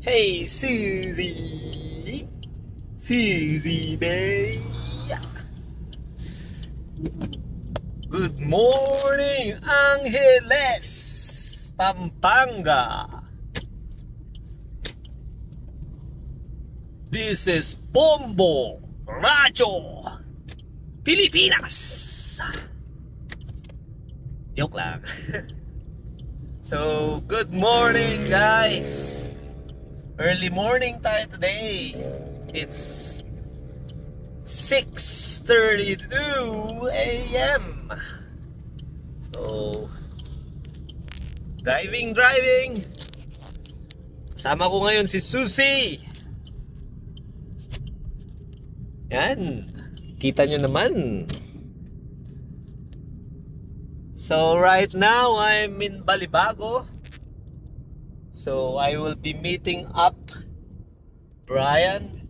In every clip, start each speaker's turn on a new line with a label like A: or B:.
A: Hey, Susie! Susie, babe! Good morning, Angeles, Pampanga! This is Bombo Radio, Pilipinas! Joke lang. So, good morning, guys! Early morning tayo today. It's 6:32 a.m. So, driving. Kasama ko ngayon si Susie. Yan. Kita nyo naman. So, right now, I'm in Balibago. So, I will be meeting up Brian,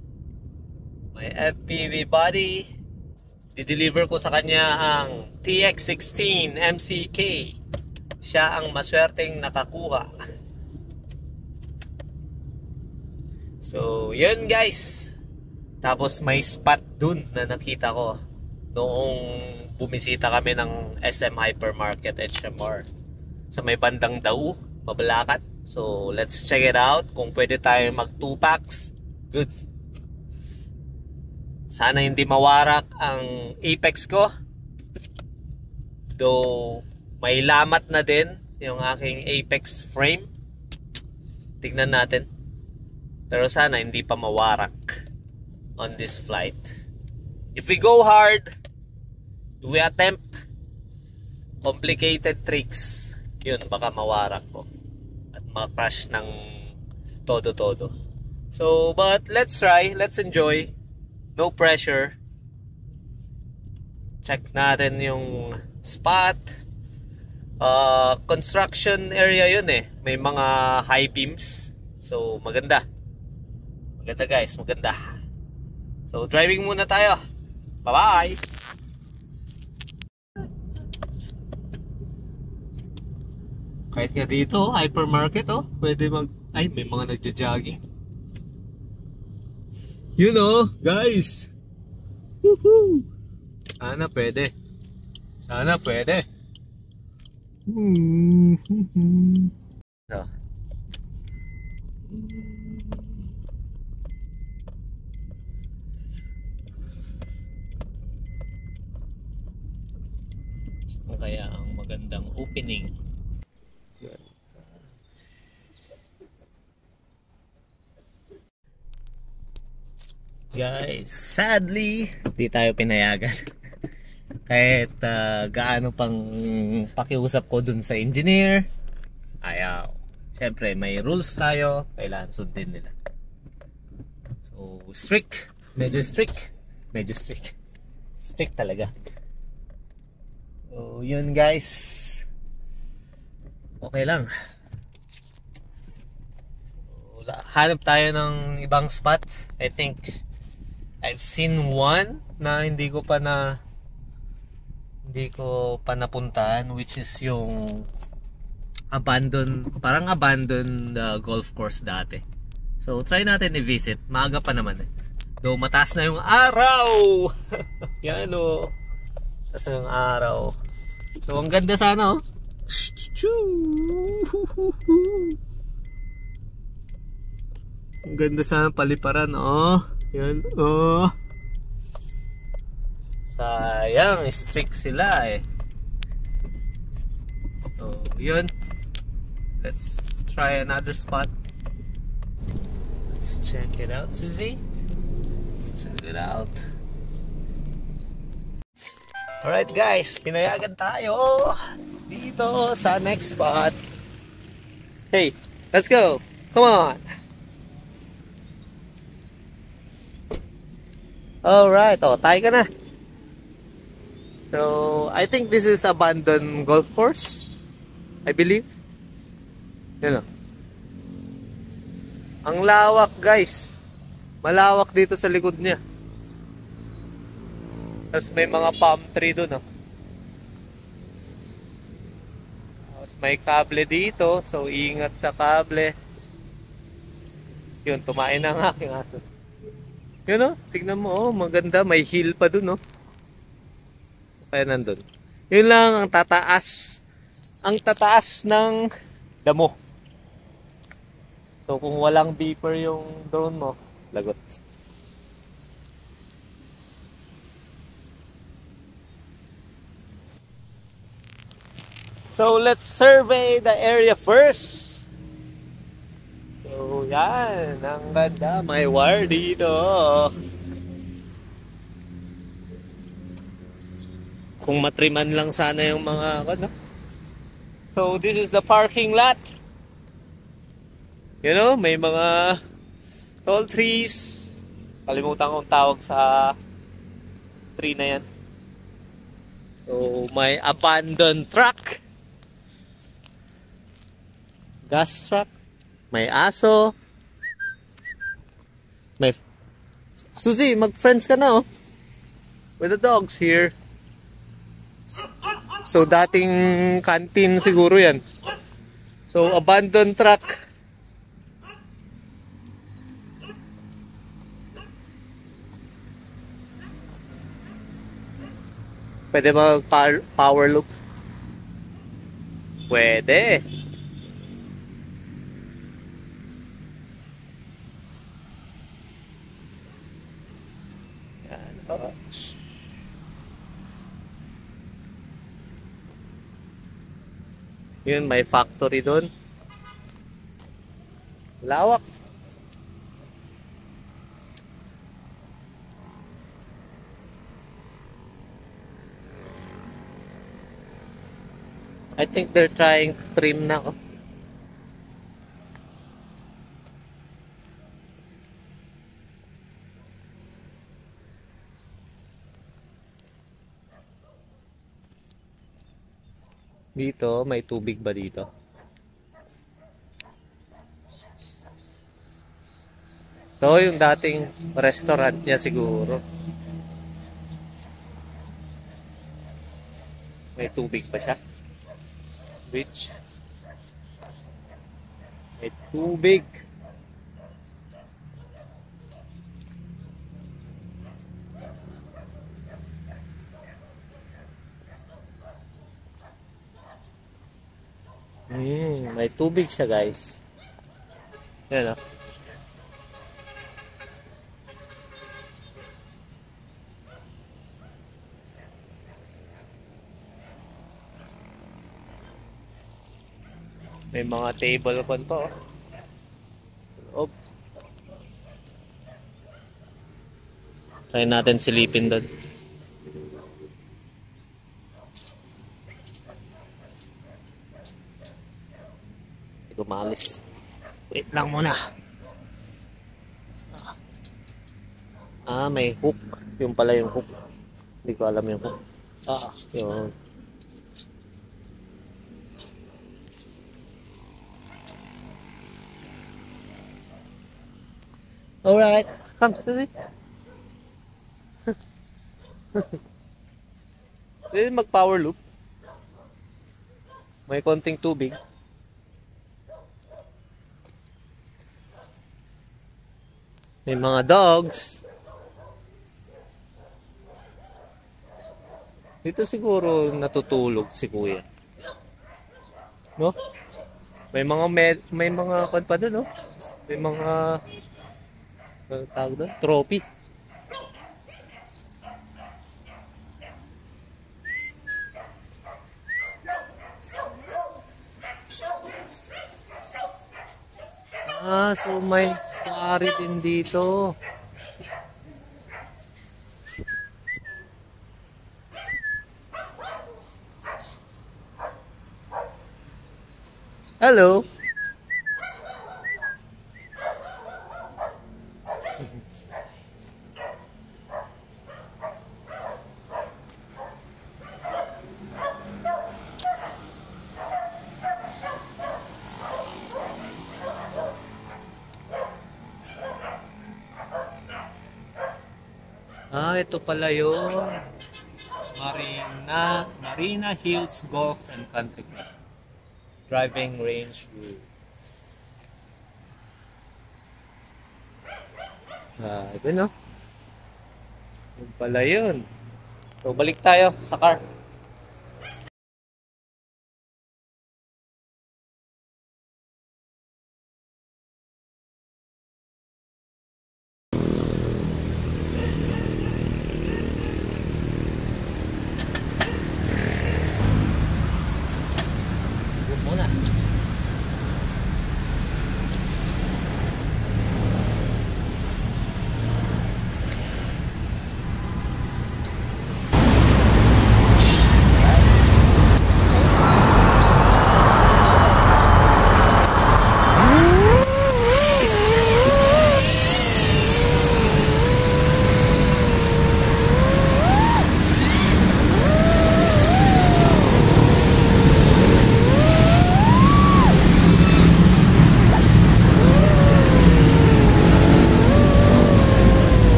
A: my FPV buddy. Di-deliver ko sa kanya ang TX16 MCK. Siya ang maswerteng nakakuha. So, yun guys. Tapos may spot dun na nakita ko noong bumisita kami ng SM Hypermarket HMR sa may bandang Dau, Mabalacat. So, let's check it out. Kung pwede tayo mag 2 packs. Good. Sana hindi mawarak ang apex ko. Though, may lamat na din yung aking apex frame. Tignan natin. Pero sana hindi pa mawarak on this flight. If we go hard, if we attempt complicated tricks, yun, baka mawarak ko. Crash ng todo. So, but let's try, let's enjoy. No pressure. Check natin yung spot. Construction area yun eh. May mga high beams. So, maganda. Maganda guys, maganda. So, driving muna tayo. Bye-bye! Kahit nga dito, hypermarket pwede ay, may mga nagja-jogging. You know, guys. Woohoo! Sana pwede. So. Kaya ang magandang opening. Guys, sadly, di tayo pinayagan. Kahit gaano pang pakiusap ko dun sa engineer, ayaw. Siyempre, may rules tayo, kailangan sundin nila. So, medyo strict talaga. So, yun guys. Okay lang. So, hanap tayo ng ibang spot. I think I've seen one na hindi ko pa napuntahan, which is yung parang abandoned golf course dati. So try natin i-visit. Maaga pa naman eh. Though mataas na yung araw. Yan o. Mataas na yung araw. So ang ganda sana Ang ganda sana paliparan Yan, sayang, strict sila eh. So, yun. Let's try another spot. Let's check it out, Susie. Let's check it out. Alright guys, pinayagan tayo dito sa next spot. Hey, let's go. Come on. Alright, tayo ka na. So, I think this is abandoned golf course, I believe. Yan o. Ang lawak guys. Malawak dito sa likod niya. Tapos may mga palm tree dun Tapos may kable dito, so ingat sa kable. Yun, tumain na ang aking aso. Yun o, tignan mo, oh, maganda. May hill pa dun, oh. Kaya nandun. Yun lang ang tataas. Ang tataas ng damo. So kung walang beeper yung drone mo, lagot. So let's survey the area first. So yan, ang ganda. May wire dito. Kung matriman lang sana yung mga ano. So this is the parking lot. You know, may mga tall trees. Kalimutan kong tawag sa tree na yan. So may abandoned truck. Gas truck. May aso. May Suzy, mag-friends ka na, oh. With the dogs here. So dating canteen siguro yan. So abandoned truck. Pwede mag-power loop? Pwede. Yan. Yun, may factory doon. Lawak. I think they're trying to trim na, oh. Dito, may tubig ba dito? Ito yung dating restaurant niya siguro. May tubig pa siya. Beach. May tubig. May tubig siya, guys. Yan, oh. May mga table pan pa, oh. Try natin silipin doon. Hindi ko maalis. Wait lang muna. May hook. Yung pala yung hook. Hindi ko alam yung hook. Yun. Alright, come, Suzy. Pwede mag-power loop. May konting tubig. May mga dogs. Dito siguro natutulog si Kuya. No? May mga pa doon, no? May mga tawag doon? Trophy. So may pari din dito. Hello. Ito pala yun. Marina Hills Golf and Country Club. Driving range rules. Ito no. Yun pala yun. So, balik tayo sa car. Huwag muna.